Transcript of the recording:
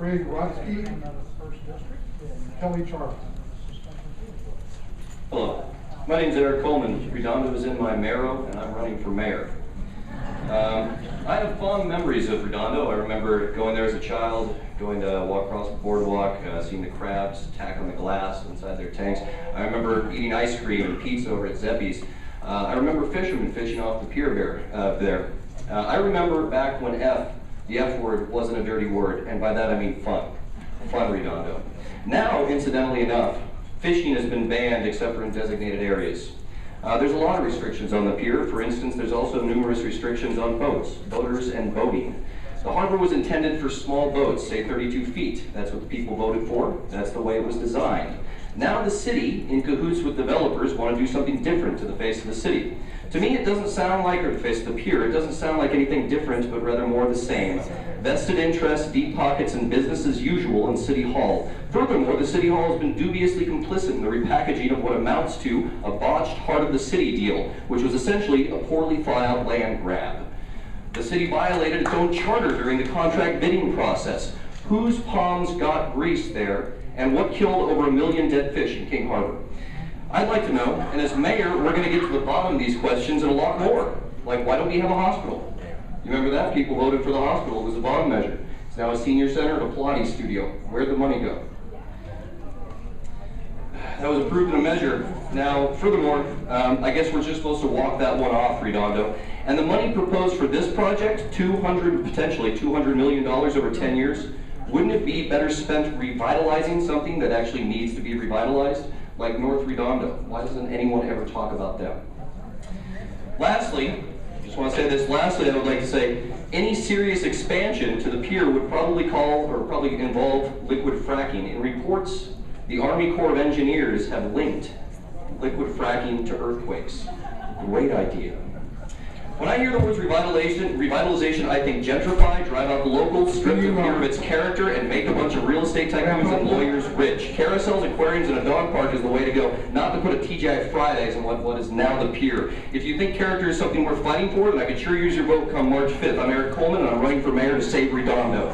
Craig Rodsky, Kelly Charles. Hello, my name is Eric Coleman. Redondo is in my Mayoral, and I'm running for mayor. I have fond memories of Redondo. I remember going there as a child, going to walk across the boardwalk, seeing the crabs attack on the glass inside their tanks. I remember eating ice cream and pizza over at Zebby's. I remember fishermen fishing off the pier there. I remember back when the F word wasn't a dirty word, and by that I mean fun. Fun Redondo. Now, incidentally enough, fishing has been banned except for in designated areas. There's a lot of restrictions on the pier. For instance, there's also numerous restrictions on boats, boaters, and boating. The harbor was intended for small boats, say 32 feet. That's what the people voted for. That's the way it was designed. Now the city, in cahoots with developers, want to do something different to the face of the city. To me, it doesn't sound like, or the face of the pier, it doesn't sound like anything different, but rather more the same. Vested interests, deep pockets, and business as usual in City Hall. Furthermore, the City Hall has been dubiously complicit in the repackaging of what amounts to a botched heart of the city deal, which was essentially a poorly filed land grab. The city violated its own charter during the contract bidding process. Whose palms got greased there, and what killed over 1 million dead fish in King Harbor? I'd like to know, and as mayor, we're going to get to the bottom of these questions and a lot more. Like, why don't we have a hospital? You remember that? People voted for the hospital. It was a bond measure. It's now a senior center and a Pilates studio. Where'd the money go? That was approved in a measure. Now, furthermore, I guess we're just supposed to walk that one off, Redondo. And the money proposed for this project, potentially $200 million over 10 years, wouldn't it be better spent revitalizing something that actually needs to be revitalized? Like North Redondo. Why doesn't anyone ever talk about them? Lastly, just want to say this, I would like to say, any serious expansion to the pier would probably involve liquid fracking. In reports, the Army Corps of Engineers have linked liquid fracking to earthquakes. Great idea. When I hear the words revitalization, I think gentrify, drive out the locals, strip the pier of its character, and make a bunch of real estate tycoons and lawyers rich. Carousels, aquariums, and a dog park is the way to go, not to put a TGI Fridays on what is now the pier. If you think character is something worth fighting for, then I could sure use your vote come March 5th. I'm Eric Coleman, and I'm running for mayor to save Redondo.